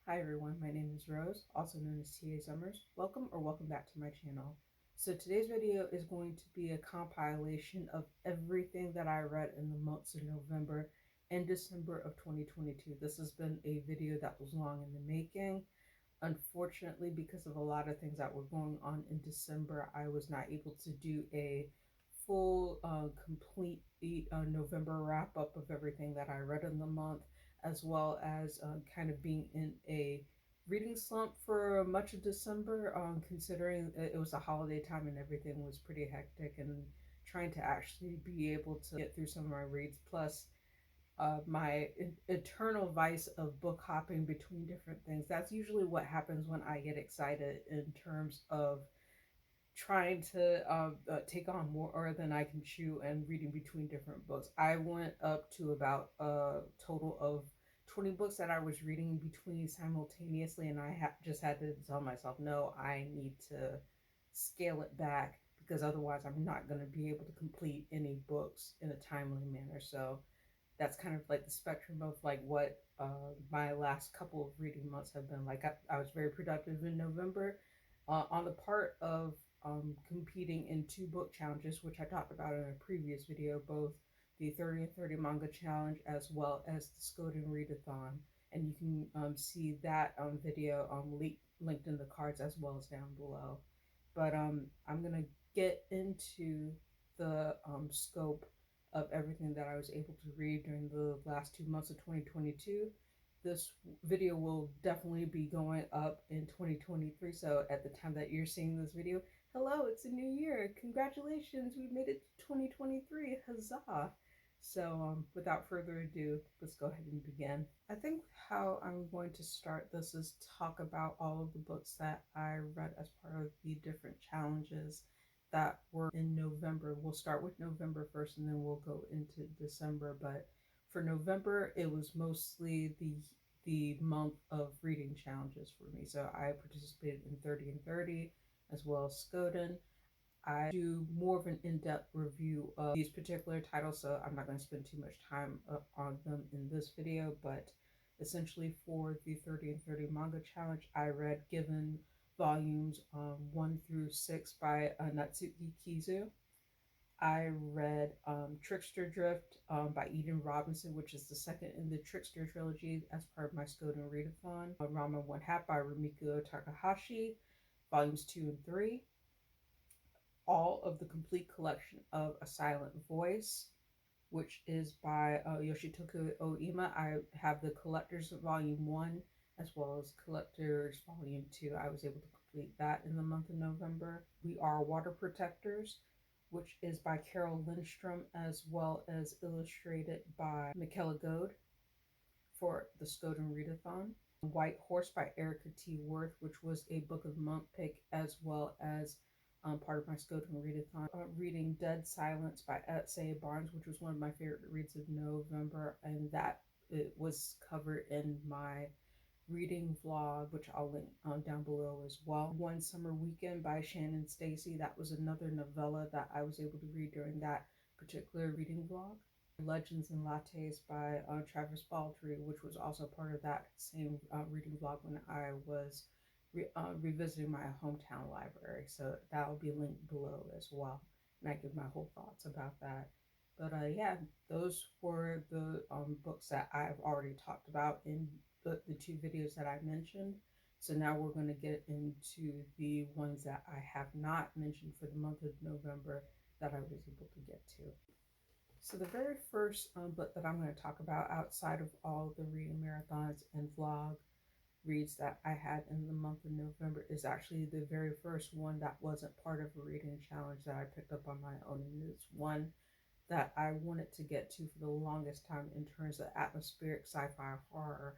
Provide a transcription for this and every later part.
Hi everyone, my name is Rose, also known as TA Summers. Welcome or welcome back to my channel. So today's video is going to be a compilation of everything that I read in the months of November and December of 2022. This has been a video that was long in the making. Unfortunately, because of a lot of things that were going on in December, I was not able to do a full, complete November wrap up of everything that I read in the month, as well as kind of being in a reading slump for much of December, considering it was a holiday time and everything was pretty hectic, and trying to actually be able to get through some of my reads. Plus, my eternal vice of book hopping between different things. That's usually what happens when I get excited in terms of trying to take on more than I can chew and reading between different books. I went up to about a total of 20 books that I was reading between simultaneously, and I just had to tell myself, no, I need to scale it back because otherwise I'm not going to be able to complete any books in a timely manner. So that's kind of like the spectrum of like what my last couple of reading months have been like. I was very productive in November on the part of competing in two book challenges, which I talked about in a previous video, both the 30 and 30 manga challenge as well as the Skoden readathon. And you can see that video linked in the cards as well as down below. But I'm going to get into the scope of everything that I was able to read during the last 2 months of 2022. This video will definitely be going up in 2023. So at the time that you're seeing this video, hello, it's a new year. Congratulations, we made it to 2023. Huzzah. So without further ado, let's go ahead and begin. I think how I'm going to start this is talk about all of the books that I read as part of the different challenges that were in November. We'll start with November first and then we'll go into December. But for November, it was mostly the month of reading challenges for me. So I participated in 30 and 30 as well as Skoden. I do more of an in-depth review of these particular titles, so I'm not going to spend too much time on them in this video, but essentially for the 30 and 30 manga challenge, I read Given volumes 1 through 6 by Natsuki Kizu. I read Trickster Drift by Eden Robinson, which is the second in the Trickster trilogy as part of my Skoden readathon. Ramen One Hat by Rumiko Takahashi, volumes 2 and 3. All of the complete collection of A Silent Voice, which is by Yoshitoku Oima. I have the Collector's Volume 1 as well as Collector's Volume 2. I was able to complete that in the month of November. We Are Water Protectors, which is by Carol Lindstrom as well as illustrated by Michaela Goad for the Skoden Readathon. White Horse by Erica T. Worth, which was a Book of Month pick as well as part of my Skoden readathon. Reading Dead Silence by S.A. Barnes, which was one of my favorite reads of November, and that it was covered in my reading vlog, which I'll link down below as well. One Summer Weekend by SHANNON STACEY. That was another novella that I was able to read during that particular reading vlog. Legends and Lattes by Travis Baldry, which was also part of that same reading vlog when I was revisiting my hometown library. So that will be linked below as well. And I give my whole thoughts about that. But yeah, those were the books that I've already talked about in the two videos that I mentioned. So now we're going to get into the ones that I have not mentioned for the month of November that I was able to get to. So the very first book that I'm going to talk about outside of all the reading marathons and vlog reads that I had in the month of November is actually the very first one that wasn't part of a reading challenge that I picked up on my own. And it's one that I wanted to get to for the longest time in terms of atmospheric sci-fi horror,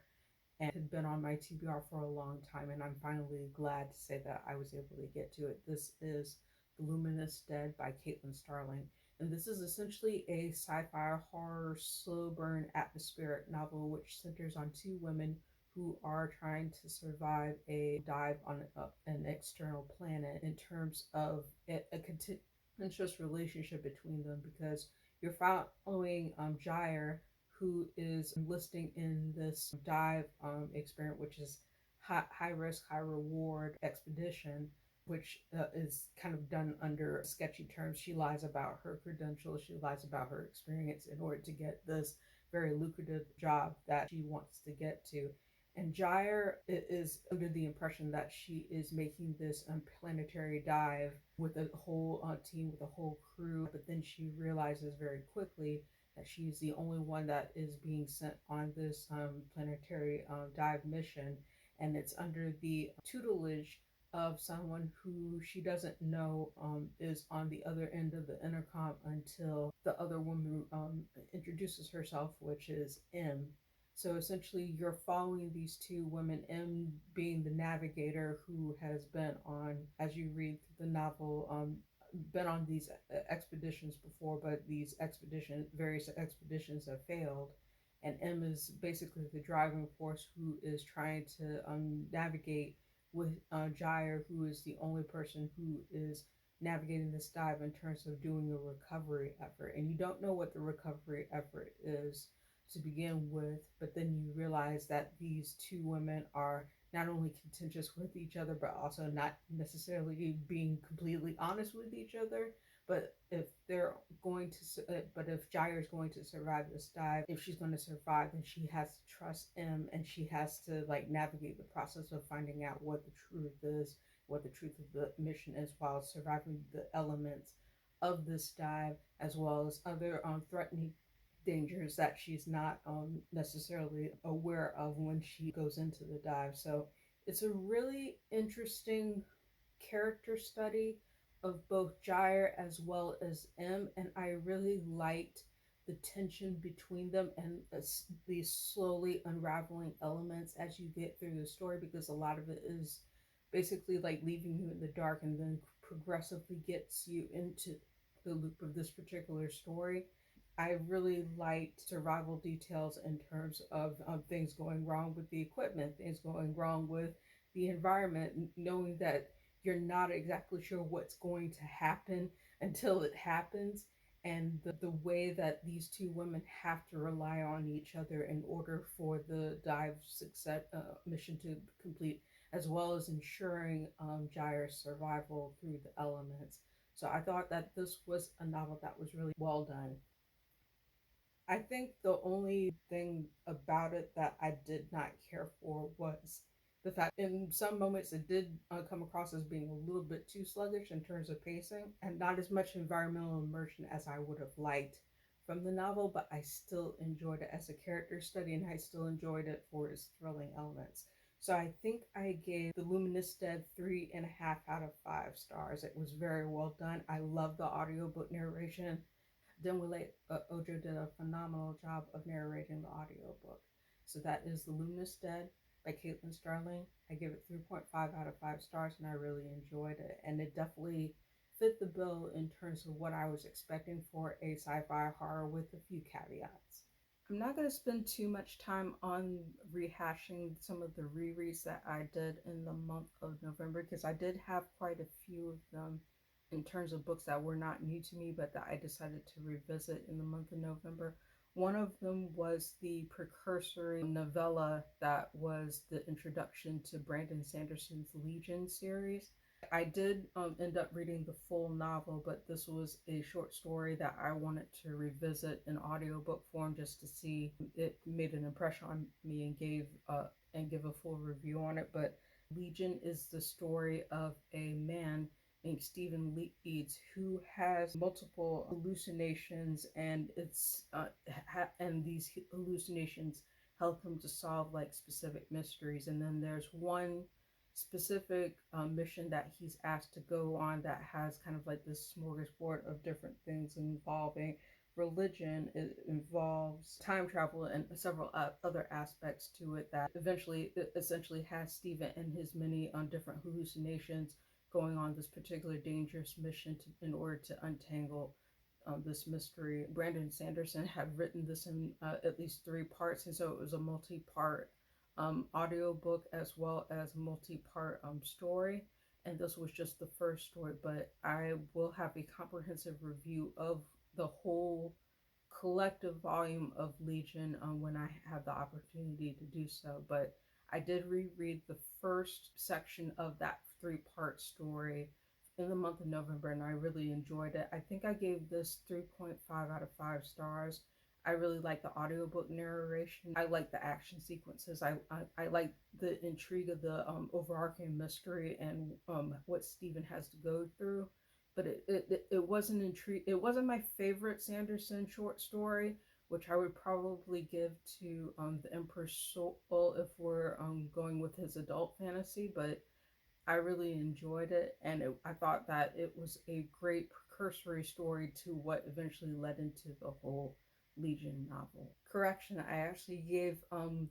and had been on my TBR for a long time, and I'm finally glad to say that I was able to get to it. This is The Luminous Dead by Caitlin Starling. And this is essentially a sci-fi horror slow burn atmospheric novel which centers on two women who are trying to survive a dive on an external planet in terms of a contentious relationship between them, because you're following Jair, who is enlisting in this dive experiment, which is high risk, high reward expedition, which is kind of done under sketchy terms. She lies about her credentials, she lies about her experience in order to get this very lucrative job that she wants to get to. And Gyre is under the impression that she is making this planetary dive with a whole team, with a whole crew, but then she realizes very quickly that she's the only one that is being sent on this planetary dive mission, and it's under the tutelage of someone who she doesn't know is on the other end of the intercom until the other woman introduces herself, which is M. So essentially, you're following these two women, M being the navigator who has been on, as you read through the novel, been on these expeditions before, but these various expeditions have failed. And M is basically the driving force who is trying to navigate with Gyre, who is the only person who is navigating this dive in terms of doing a recovery effort. And you don't know what the recovery effort is to begin with, but then you realize that these two women are not only contentious with each other, but also not necessarily being completely honest with each other. But if they're going to, but if Gyre is going to survive this dive, if she's going to survive, then she has to trust him, and she has to like navigate the process of finding out what the truth is, what the truth of the mission is, while surviving the elements of this dive, as well as other threatening dangers that she's not necessarily aware of when she goes into the dive. So it's a really interesting character study of both Gyre as well as M, and I really liked the tension between them and these slowly unraveling elements as you get through the story, because a lot of it is basically like leaving you in the dark and then progressively gets you into the loop of this particular story. I really liked survival details in terms of things going wrong with the equipment, things going wrong with the environment, knowing that you're not exactly sure what's going to happen until it happens, and the way that these two women have to rely on each other in order for the dive success mission to complete, as well as ensuring Gyre's survival through the elements. So I thought that this was a novel that was really well done. I think the only thing about it that I did not care for was the fact in some moments it did come across as being a little bit too sluggish in terms of pacing and not as much environmental immersion as I would have liked from the novel, but I still enjoyed it as a character study, and I still enjoyed it for its thrilling elements. So I think I gave The Luminous Dead 3.5 out of 5 stars. It was very well done. I love the audiobook narration. Demwile Ojo did a phenomenal job of narrating the audiobook. So that is The Luminous Dead by Caitlin Starling. I give it 3.5 out of 5 stars, and I really enjoyed it. And it definitely fit the bill in terms of what I was expecting for a sci-fi horror, with a few caveats. I'm not going to spend too much time on rehashing some of the rereads that I did in the month of November, because I did have quite a few of them in terms of books that were not new to me, but that I decided to revisit in the month of November. One of them was the precursory novella that was the introduction to Brandon Sanderson's Legion series. I did end up reading the full novel, but this was a short story that I wanted to revisit in audiobook form just to see it made an impression on me, and give a full review on it. But Legion is the story of a man named Stephen Leeds, who has multiple hallucinations, and and these hallucinations help him to solve like specific mysteries. And then there's one specific mission that he's asked to go on that has kind of like this smorgasbord of different things involving religion. It involves time travel and several other aspects to it that eventually essentially has Stephen and his many different hallucinations going on this particular dangerous mission in order to untangle this mystery. Brandon Sanderson had written this in at least 3 parts, and so it was a multi-part audiobook as well as multi-part story, and this was just the first story, but I will have a comprehensive review of the whole collective volume of Legion when I have the opportunity to do so. But I did reread the first section of that three-part story in the month of November, and I really enjoyed it. I think I gave this 3.5 out of 5 stars. I really like the audiobook narration. I like the action sequences. I like the intrigue of the overarching mystery and what Stephen has to go through. But it wasn't intrigue. It wasn't my favorite Sanderson short story, which I would probably give to The Emperor's Soul if we're going with his adult fantasy. But I really enjoyed it, and I thought that it was a great precursory story to what eventually led into the whole Legion novel. Correction, I actually gave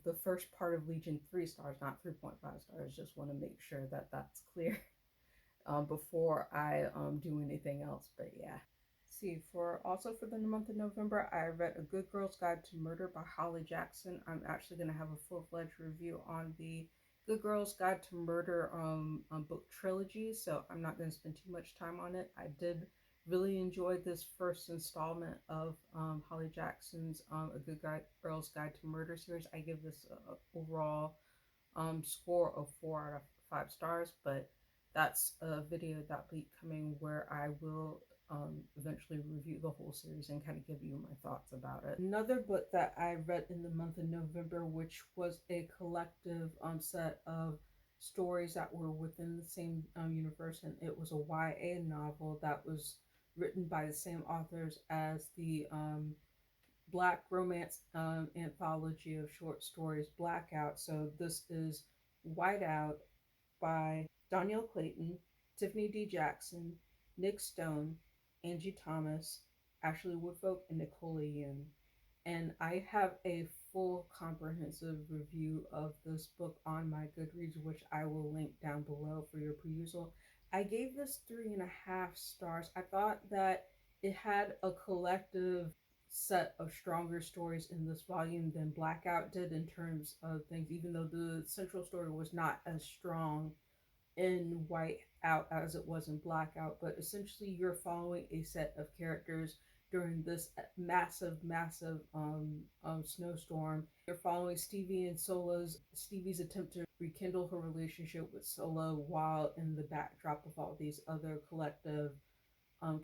the first part of Legion 3 stars, not 3.5 stars. Just want to make sure that that's clear before I do anything else. But yeah. See, for the month of November, I read A Good Girl's Guide to Murder by Holly Jackson. I'm actually going to have a full-fledged review on the Good Girl's Guide to Murder book trilogy, so I'm not going to spend too much time on it. I did really enjoy this first installment of Holly Jackson's A Good Girl's Guide to Murder series. I give this overall score of 4 out of 5 stars, but that's a video that'll be coming where I will eventually review the whole series and kind of give you my thoughts about it. Another book that I read in the month of November, which was a collective set of stories that were within the same universe, and it was a YA novel that was written by the same authors as the Black romance anthology of short stories, Blackout. So this is Whiteout by Danielle Clayton, Tiffany D. Jackson, Nick Stone, Angie Thomas, Ashley Woodfolk, and Nicola Yoon. And I have a full comprehensive review of this book on my Goodreads, which I will link down below for your perusal. I gave this 3.5 stars. I thought that it had a collective set of stronger stories in this volume than Blackout did in terms of things, even though the central story was not as strong in Whiteout as it was in Blackout. But essentially you're following a set of characters during this massive snowstorm. You're following Stevie's attempt to rekindle her relationship with Sola while in the backdrop of all these other collective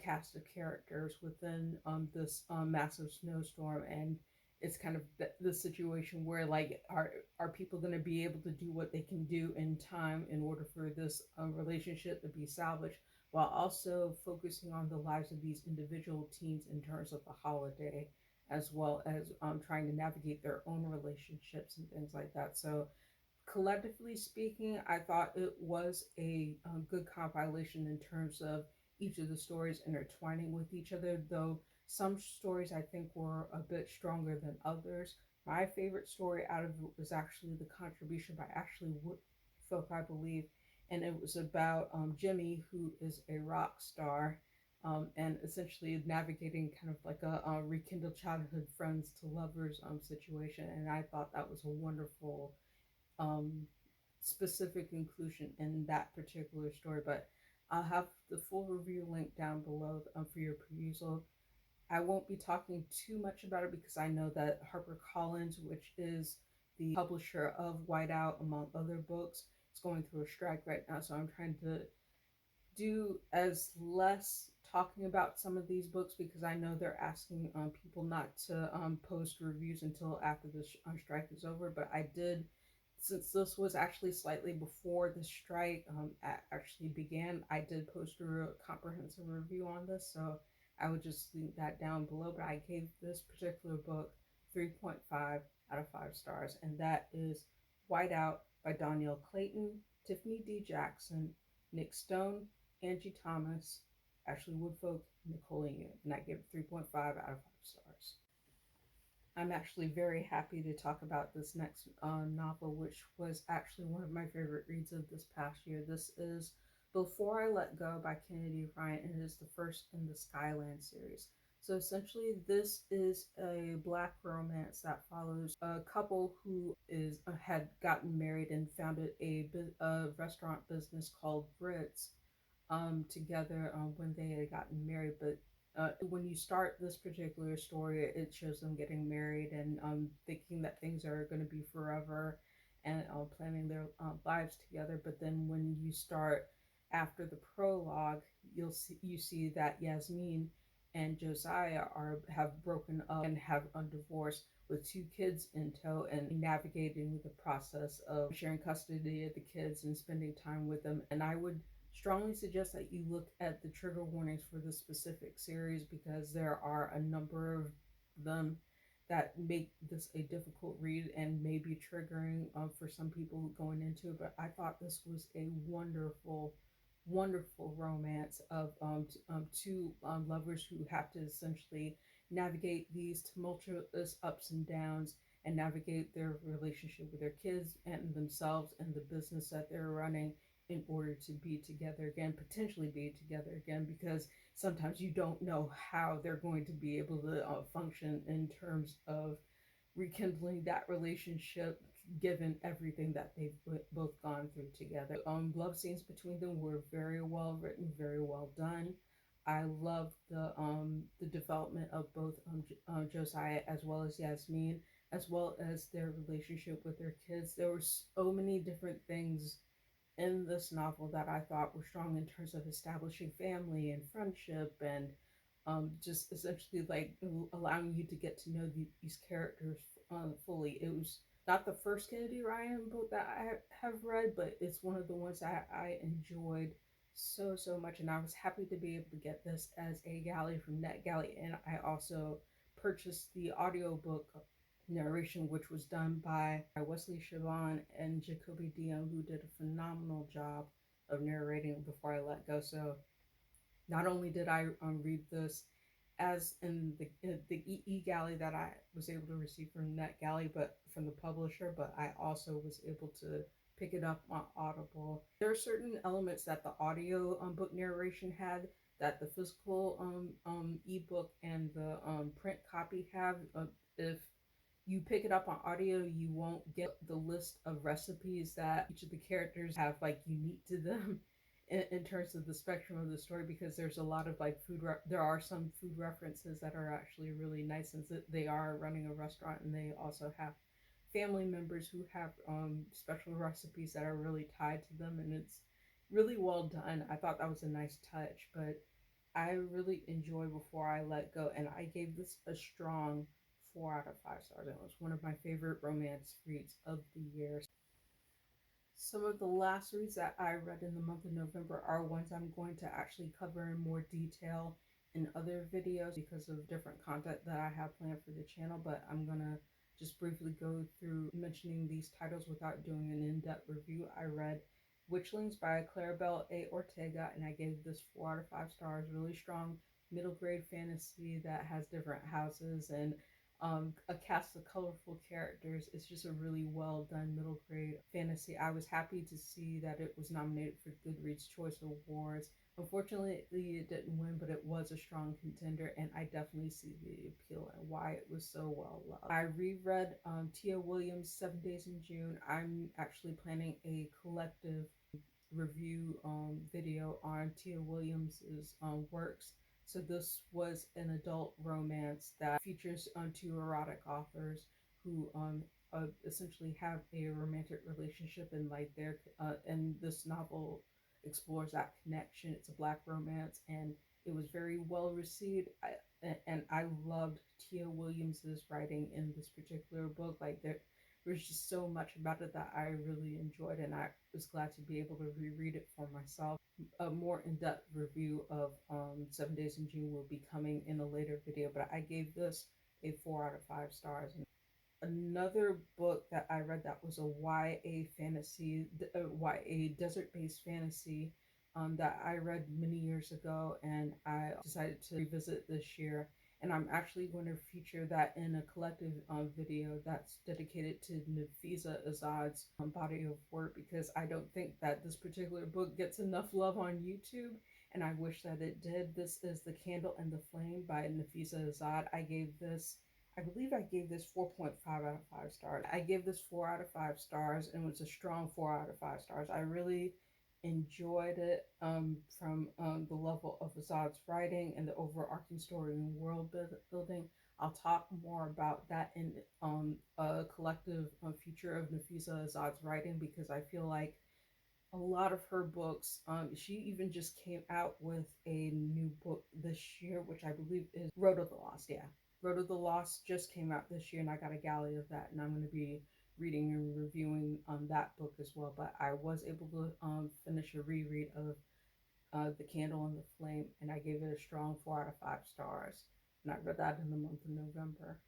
cast of characters within this massive snowstorm. And it's kind of the situation where, like, are people going to be able to do what they can do in time in order for this relationship to be salvaged, while also focusing on the lives of these individual teens in terms of the holiday, as well as trying to navigate their own relationships and things like that. So collectively speaking, I thought it was a good compilation in terms of each of the stories intertwining with each other, though some stories I think were a bit stronger than others. My favorite story out of it was actually the contribution by Ashley Woodfolk, I believe, and it was about Jimmy, who is a rock star, and essentially navigating kind of like a rekindled childhood friends to lovers situation. And I thought that was a wonderful specific inclusion in that particular story. But I'll have the full review link down below for your perusal. I won't be talking too much about it because I know that HarperCollins, which is the publisher of Whiteout, among other books, is going through a strike right now. So I'm trying to do as less talking about some of these books because I know they're asking people not to post reviews until after the strike is over. But I did, since this was actually slightly before the strike actually began, I did post a comprehensive review on this. So I would just link that down below. But I gave this particular book 3.5 out of 5 stars, and that is Whiteout by Danielle Clayton, Tiffany D. Jackson, Nick Stone, Angie Thomas, Ashley Woodfolk, Nicola Yoon, and I gave it 3.5 out of 5 stars. I'm actually very happy to talk about this next novel, which was actually one of my favorite reads of this past year. This is Before I Let Go by Kennedy Ryan, and it is the first in the Skyland series. So essentially, this is a Black romance that follows a couple who had gotten married and founded a restaurant business called Grits together when they had gotten married. But when you start this particular story, it shows them getting married and thinking that things are going to be forever. and planning their lives together. But then when you start after the prologue, you see that Yasmin and Josiah have broken up and have a divorce with 2 kids in tow, and navigating the process of sharing custody of the kids and spending time with them. And I would strongly suggest that you look at the trigger warnings for this specific series, because there are a number of them that make this a difficult read and may be triggering for some people going into it. But I thought this was a wonderful, wonderful romance of two lovers who have to essentially navigate these tumultuous ups and downs and navigate their relationship with their kids and themselves and the business that they're running in order to be together again, potentially be together again, because sometimes you don't know how they're going to be able to function in terms of rekindling that relationship given everything that they've both gone through together. Love scenes between them were very well written, very well done. I loved the development of both Josiah as well as Yasmin, as well as their relationship with their kids. There were so many different things in this novel that I thought were strong in terms of establishing family and friendship, and just essentially like allowing you to get to know these characters fully. It was not the first Kennedy Ryan book that I have read, but it's one of the ones that I enjoyed so much, and I was happy to be able to get this as a galley from NetGalley. And I also purchased the audiobook narration, which was done by Wesley Chavon and Jacoby Dion, who did a phenomenal job of narrating Before I Let Go. So not only did I read this as in the e-galley that I was able to receive from NetGalley, but from the publisher, but I also was able to pick it up on Audible. There are certain elements that the audio book narration had that the physical ebook and the print copy have. If you pick it up on audio, you won't get the list of recipes that each of the characters have like unique to them in terms of the spectrum of the story, because there's a lot of like there are some food references that are actually really nice, since they are running a restaurant, and they also have family members who have special recipes that are really tied to them, and it's really well done. I thought that was a nice touch. But I really enjoy Before I Let Go, and I gave this a strong 4 out of 5 stars. It was one of my favorite romance reads of the year. Some of the last reads that I read in the month of November are ones I'm going to actually cover in more detail in other videos because of different content that I have planned for the channel, but I'm going to just briefly go through mentioning these titles without doing an in-depth review. I read Witchlings by Claribel A. Ortega, and I gave this 4 out of 5 stars. Really strong middle grade fantasy that has different houses and a cast of colorful characters. It's just a really well done middle grade fantasy. I was happy to see that it was nominated for Goodreads Choice Awards. Unfortunately, it didn't win, but it was a strong contender, and I definitely see the appeal and why it was so well loved. I reread Tia Williams' 7 Days in June. I'm actually planning a collective review video on Tia Williams's works. So this was an adult romance that features 2 erotic authors who essentially have a romantic relationship, and like and this novel explores that connection. It's a Black romance, and it was very well received. And I loved Tia Williams's writing in this particular book. Like there's just so much about it that I really enjoyed, and I was glad to be able to reread it for myself. A more in-depth review of 7 Days in June will be coming in a later video, but I gave this a 4 out of 5 stars. Another book that I read that was a YA fantasy, YA desert-based fantasy that I read many years ago, and I decided to revisit this year. And I'm actually going to feature that in a collective video that's dedicated to Nafisa Azad's body of work, because I don't think that this particular book gets enough love on YouTube, and I wish that it did. This is The Candle and the Flame by Nafisa Azad. I believe I gave this 4.5 out of 5 stars. I gave this 4 out of 5 stars, and it was a strong 4 out of 5 stars. I really enjoyed it from the level of Azad's writing and the overarching story and world building. I'll talk more about that in a collective future of Nafisa Azad's writing, because I feel like a lot of her books, she even just came out with a new book this year, which I believe is Road of the Lost. Yeah, Road of the Lost just came out this year, and I got a galley of that, and I'm going to be reading and reviewing that book as well. But I was able to finish a reread of The Candle and the Flame, and I gave it a strong 4 out of 5 stars. And I read that in the month of November.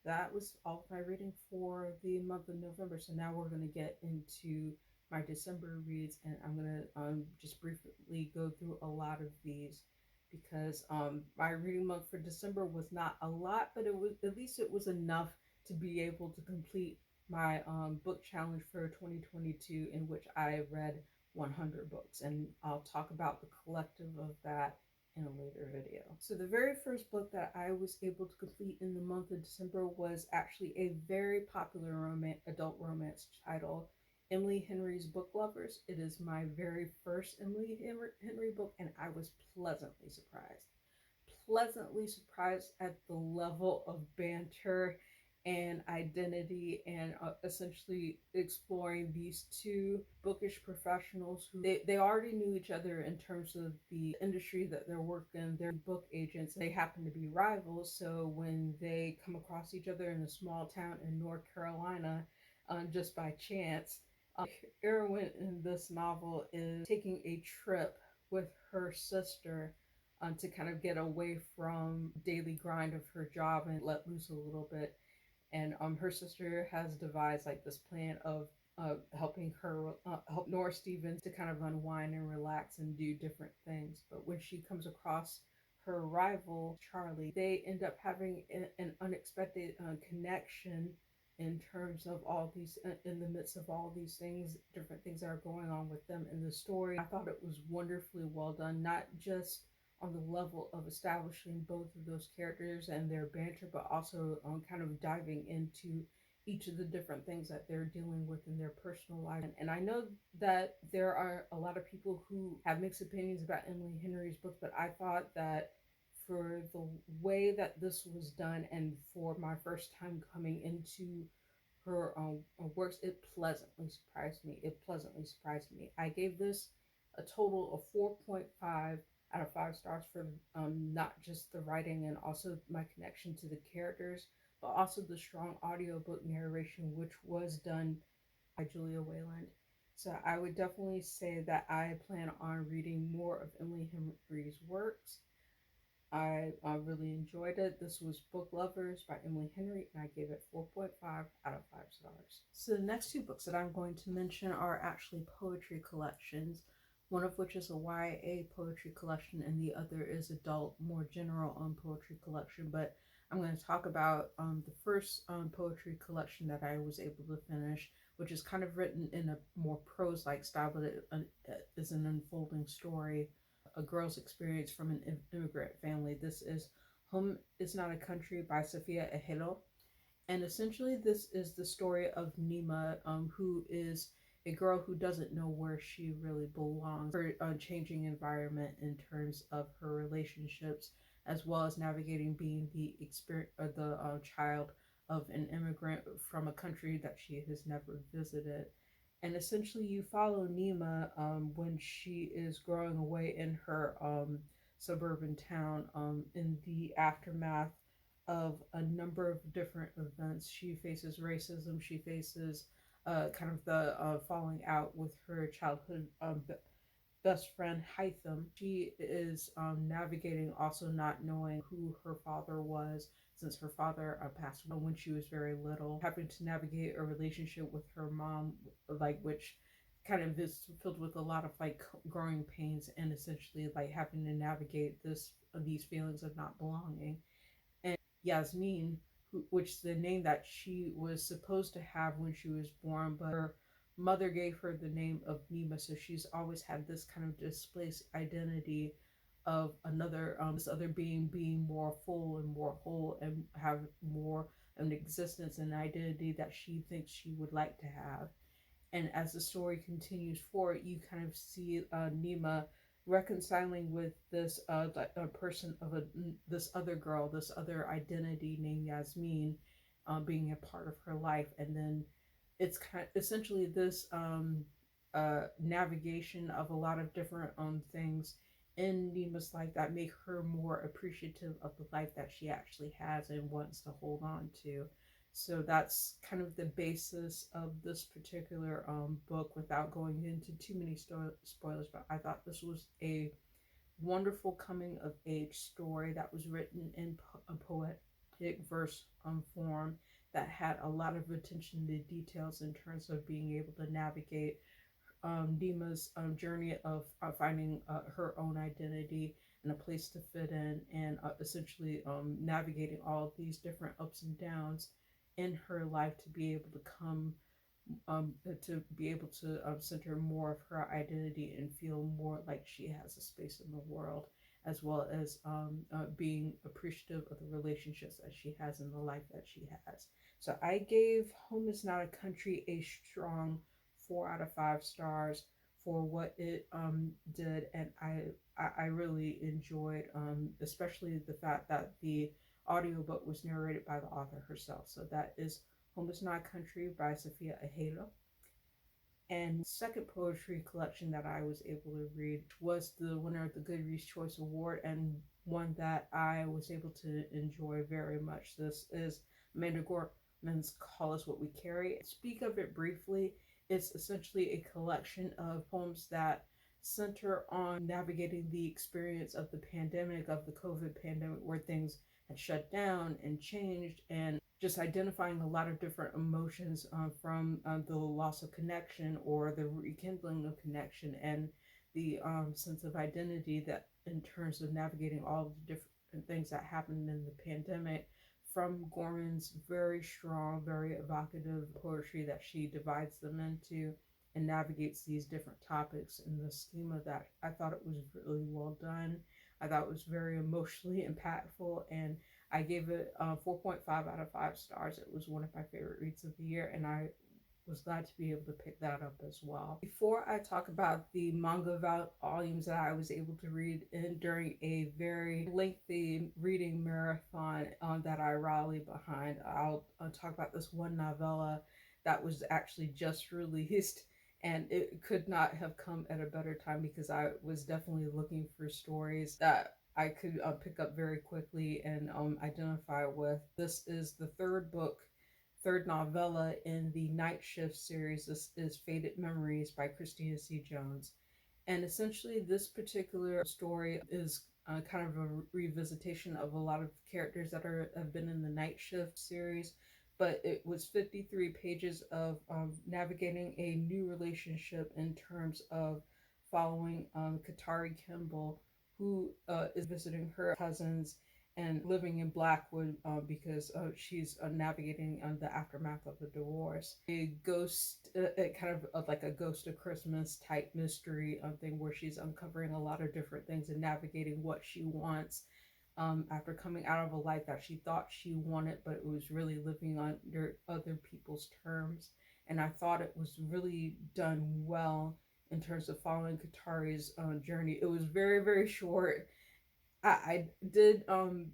That was all of my reading for the month of November. So now we're going to get into my December reads, and I'm going to just briefly go through a lot of these, because my reading month for December was not a lot, but it was, at least it was enough to be able to complete my book challenge for 2022, in which I read 100 books, and I'll talk about the collective of that in a later video. So the very first book that I was able to complete in the month of December was actually a very popular adult romance title, Emily Henry's Book Lovers. It is my very first Emily Henry book, and I was pleasantly surprised. Pleasantly surprised at the level of banter and identity, and essentially exploring these two bookish professionals who they already knew each other in terms of the industry that they're working. They're book agents. They happen to be rivals, so when they come across each other in a small town in North Carolina, just by chance, heroine in this novel is taking a trip with her sister to kind of get away from daily grind of her job and let loose a little bit. And her sister has devised like this plan of helping her help Nora Stevens to kind of unwind and relax and do different things. But when she comes across her rival Charlie, they end up having an unexpected connection in terms of all these, in the midst of all these things, different things that are going on with them in the story. I thought it was wonderfully well done, not just on the level of establishing both of those characters and their banter, but also on kind of diving into each of the different things that they're dealing with in their personal life. And I know that there are a lot of people who have mixed opinions about Emily Henry's book, but I thought that for the way that this was done, and for my first time coming into her works, it pleasantly surprised me. It pleasantly surprised me. I gave this a total of 4.5 out of 5 stars for not just the writing and also my connection to the characters, but also the strong audiobook narration, which was done by Julia Wayland. So I would definitely say that I plan on reading more of Emily Henry's works. I really enjoyed it. This was Book Lovers by Emily Henry, and I gave it 4.5 out of 5 stars. So the next two books that I'm going to mention are actually poetry collections, one of which is a YA poetry collection, and the other is adult, more general poetry collection. But I'm going to talk about the first poetry collection that I was able to finish, which is kind of written in a more prose-like style, but it is an unfolding story, a girl's experience from an immigrant family. This is Home is Not a Country by Sophia Ejelo. And essentially this is the story of Nima, who is a girl who doesn't know where she really belongs. Her changing environment in terms of her relationships, as well as navigating being the child of an immigrant from a country that she has never visited. And essentially you follow Nima when she is growing away in her suburban town in the aftermath of a number of different events. She faces racism, she faces kind of the falling out with her childhood best friend Hytham. She is navigating also not knowing who her father was, since her father passed away when she was very little, having to navigate a relationship with her mom, like, which kind of is filled with a lot of like growing pains, and essentially like having to navigate these feelings of not belonging. And Yasmin, which is the name that she was supposed to have when she was born, but her mother gave her the name of Nima, so she's always had this kind of displaced identity of this other being more full and more whole and have more an existence and identity that she thinks she would like to have. And as the story continues forward, you kind of see Nima reconciling with this a person of this other girl, this other identity named Yasmin, being a part of her life. And then it's kind of essentially this navigation of a lot of different things in Nima's life that make her more appreciative of the life that she actually has and wants to hold on to. So that's kind of the basis of this particular book without going into too many spoilers. But I thought this was a wonderful coming of age story that was written in a poetic verse form that had a lot of attention to details in terms of being able to navigate Nima's journey of finding her own identity and a place to fit in, and essentially navigating all of these different ups and downs in her life to be able to come center more of her identity and feel more like she has a space in the world, as well as being appreciative of the relationships that she has in the life that she has. So I gave Home is Not a Country a strong 4 out of 5 stars for what it did, and I really enjoyed, especially the fact that the audiobook was narrated by the author herself. So that is Home is Not a Country by Sophia Ahelo. And second poetry collection that I was able to read was the winner of the Goodreads Choice Award, and one that I was able to enjoy very much. This is Amanda Gorman's Call Us What We Carry. Speak of it briefly, it's essentially a collection of poems that center on navigating the experience of the pandemic, of the COVID pandemic, where things had shut down and changed, and just identifying a lot of different emotions from the loss of connection or the rekindling of connection, and the sense of identity that in terms of navigating all of the different things that happened in the pandemic, from Gorman's very strong, very evocative poetry that she divides them into and navigates these different topics in the schema that I thought it was really well done. I thought it was very emotionally impactful, and I gave it 4.5 out of 5 stars. It was one of my favorite reads of the year, and I was glad to be able to pick that up as well. Before I talk about the manga volumes that I was able to read during a very lengthy reading marathon that I rallied behind, I'll talk about this one novella that was actually just released, and it could not have come at a better time because I was definitely looking for stories that I could pick up very quickly and identify with. This is the third novella in the Night Shift series. This is Faded Memories by Christina C. Jones. And essentially this particular story is kind of a revisitation of a lot of characters that have been in the Night Shift series, but it was 53 pages of navigating a new relationship in terms of following Katari Kimball, who is visiting her cousins and living in Blackwood because she's navigating the aftermath of the divorce. A ghost, kind of like a Ghost of Christmas type mystery thing where she's uncovering a lot of different things and navigating what she wants after coming out of a life that she thought she wanted, but it was really living under other people's terms. And I thought it was really done well in terms of following Katari's journey. It was very, very short. I did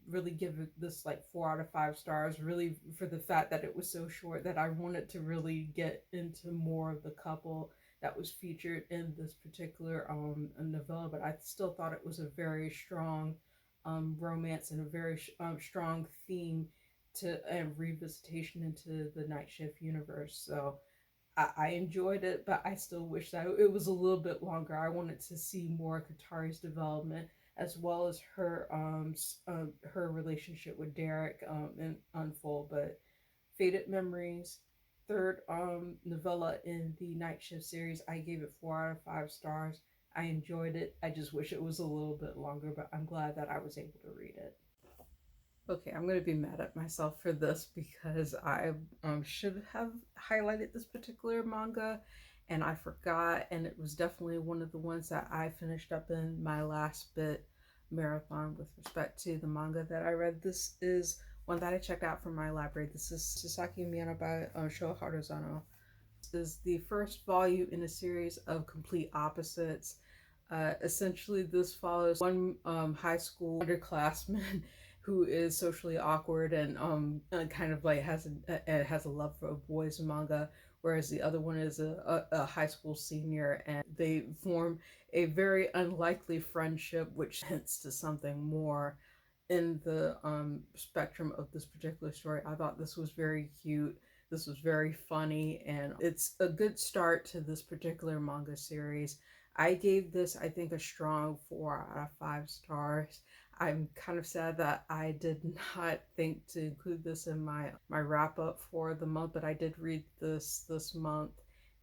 really give this like 4 out of 5 stars, really for the fact that it was so short that I wanted to really get into more of the couple that was featured in this particular novella, but I still thought it was a very strong romance and a very strong theme to and revisitation into the Night Shift universe. So I enjoyed it, but I still wish that it was a little bit longer. I wanted to see more Katari's development, as well as her her relationship with Derek and unfold. But Faded Memories, third novella in the Night Shift series, I gave it 4 out of 5 stars. I enjoyed it. I just wish it was a little bit longer, but I'm glad that I was able to read it. Okay, I'm going to be mad at myself for this because I should have highlighted this particular manga and I forgot, and it was definitely one of the ones that I finished up in my last bit marathon with respect to the manga that I read. This is one that I checked out from my library. This is Sasaki Miyano by Sho Haruzano. This is the first volume in a series of complete opposites. Essentially, this follows one high school underclassman who is socially awkward and kind of like has a love for boys manga, whereas the other one is a high school senior, and they form a very unlikely friendship, which hints to something more in the spectrum of this particular story. I thought this was very cute. This was very funny, and it's a good start to this particular manga series. I gave this, I think, a strong 4 out of 5 stars. I'm kind of sad that I did not think to include this in my wrap up for the month, but I did read this month,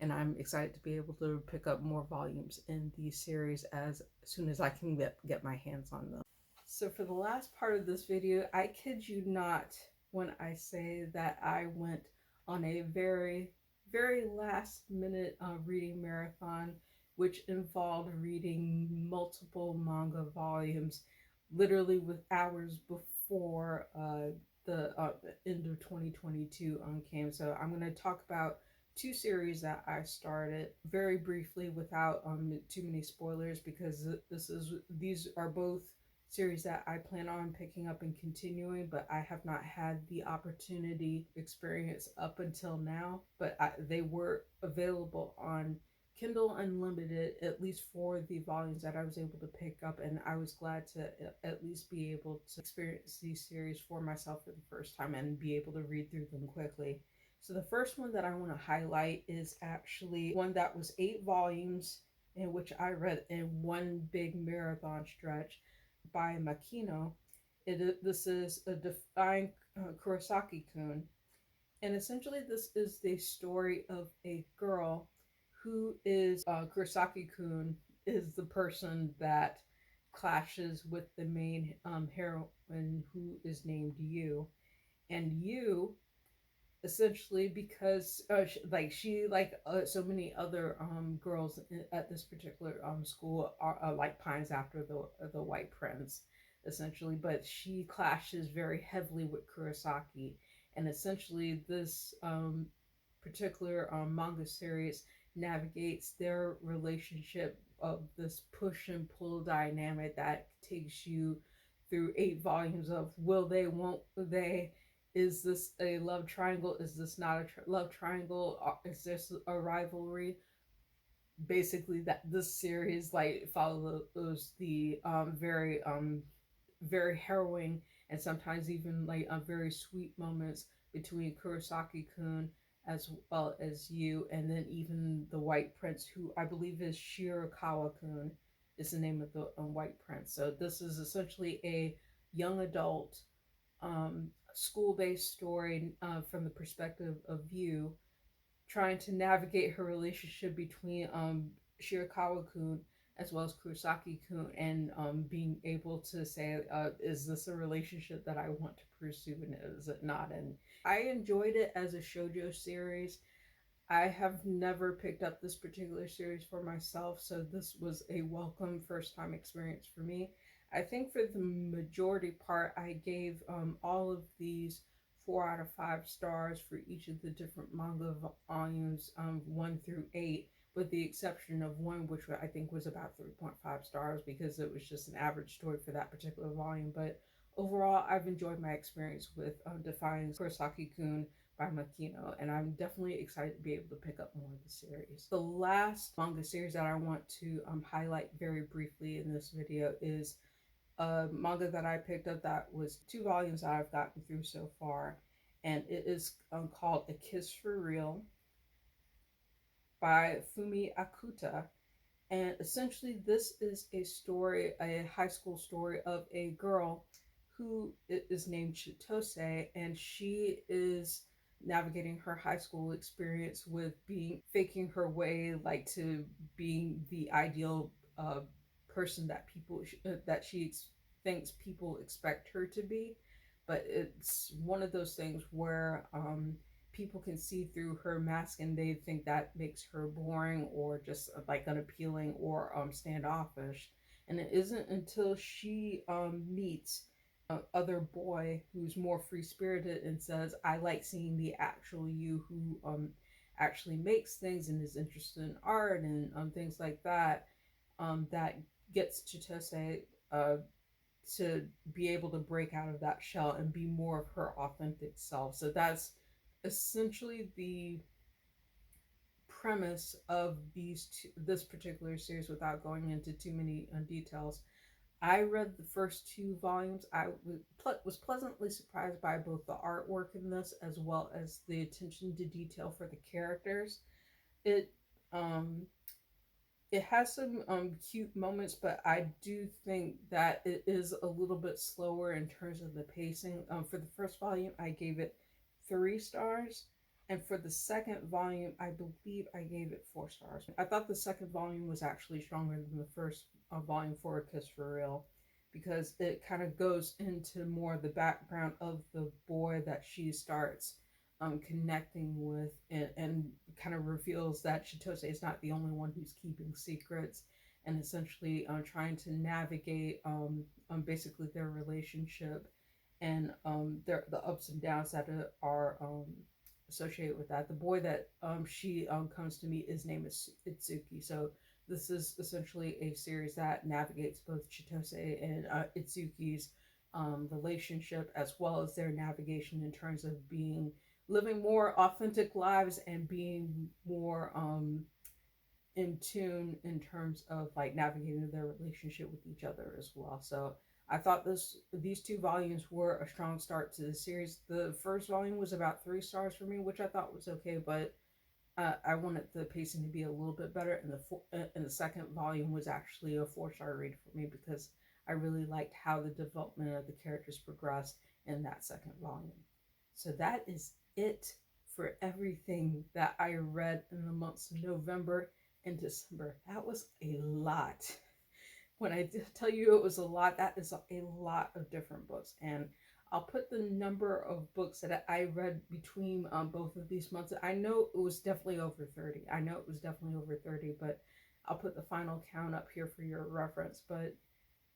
and I'm excited to be able to pick up more volumes in the series as soon as I can get my hands on them. So for the last part of this video, I kid you not when I say that I went on a very, very last minute reading marathon, which involved reading multiple manga volumes, literally with hours before the end of 2022 came. So I'm going to talk about 2 series that I started very briefly without too many spoilers, because these are both series that I plan on picking up and continuing, but I have not had the opportunity experience up until now. But they were available on Kindle Unlimited, at least for the volumes that I was able to pick up, and I was glad to at least be able to experience these series for myself for the first time and be able to read through them quickly. So the first one that I want to highlight is actually one that was 8 volumes, in which I read in one big marathon stretch, by Makino. This is a Defying Kurosaki-kun, and essentially this is the story of a girl who is Kurosaki-kun is the person that clashes with the main heroine, who is named Yu. And Yu, essentially, because she like so many other girls at this particular school are like pines after the white prince, essentially, but she clashes very heavily with Kurosaki. And essentially this particular manga series navigates their relationship of this push and pull dynamic that takes you through 8 volumes of will they, won't they, is this a love triangle, is this not a love triangle, is this a rivalry. Basically, that this series like follows the very harrowing and sometimes even like very sweet moments between Kurosaki-kun as well as Yu, and then even the White Prince, who I believe is Shirakawa-kun, is the name of the White Prince. So this is essentially a young adult school-based story from the perspective of Yu, trying to navigate her relationship between Shirakawa-kun as well as Kurosaki-kun, and being able to say, is this a relationship that I want to pursue, and is it not? And I enjoyed it as a shoujo series. I have never picked up this particular series for myself, so this was a welcome first time experience for me. I think for the majority part, I gave all of these 4 out of 5 stars for each of the different manga volumes, 1 through 8, with the exception of one, which I think was about 3.5 stars, because it was just an average story for that particular volume. But overall, I've enjoyed my experience with Defying Kurosaki-kun by Makino, and I'm definitely excited to be able to pick up more of the series. The last manga series that I want to highlight very briefly in this video is a manga that I picked up that was 2 volumes that I've gotten through so far, and it is called A Kiss for Real by Fumi Akuta. And essentially this is a story, a high school story of a girl who is named Chitose, and she is navigating her high school experience with faking her way like to being the ideal person that she thinks people expect her to be. But it's one of those things where people can see through her mask and they think that makes her boring or just like unappealing or standoffish. And it isn't until she meets other boy who's more free spirited and says, I like seeing the actual you who actually makes things and is interested in art and things like that. that gets Chitose to be able to break out of that shell and be more of her authentic self. So that's essentially the premise of this particular series without going into too many details. I read the first 2 volumes. I was pleasantly surprised by both the artwork in this as well as the attention to detail for the characters. It um, it has some cute moments, but I do think that it is a little bit slower in terms of the pacing. For the first volume, I gave it 3 stars, and for the second volume, I believe I gave it 4 stars. I thought the second volume was actually stronger than the first volume for A Kiss for Real, because it kind of goes into more of the background of the boy that she starts connecting with, and kind of reveals that Chitose is not the only one who's keeping secrets, and essentially trying to navigate basically their relationship and the ups and downs that are associated with that. The boy that she comes to meet, his name is Itsuki. So this is essentially a series that navigates both Chitose and Itsuki's relationship, as well as their navigation in terms of living more authentic lives and being more in tune in terms of like navigating their relationship with each other as well. So I thought these 2 volumes were a strong start to the series. The first volume was about 3 stars for me, which I thought was okay, but I wanted the pacing to be a little bit better. And the second volume was actually a 4-star read for me, because I really liked how the development of the characters progressed in that second volume. So that is it for everything that I read in the months of November and December. That was a lot. When I tell you it was a lot, that is a lot of different books. And I'll put the number of books that I read between both of these months. I know it was definitely over 30. But I'll put the final count up here for your reference. But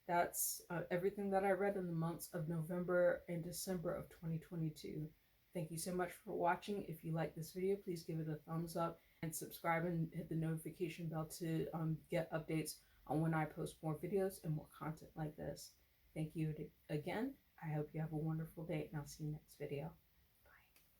that's everything that I read in the months of November and December of 2022. Thank you so much for watching. If you like this video, please give it a thumbs up and subscribe and hit the notification bell to get updates on when I post more videos and more content like this. Thank you again. I hope you have a wonderful day, and I'll see you next video.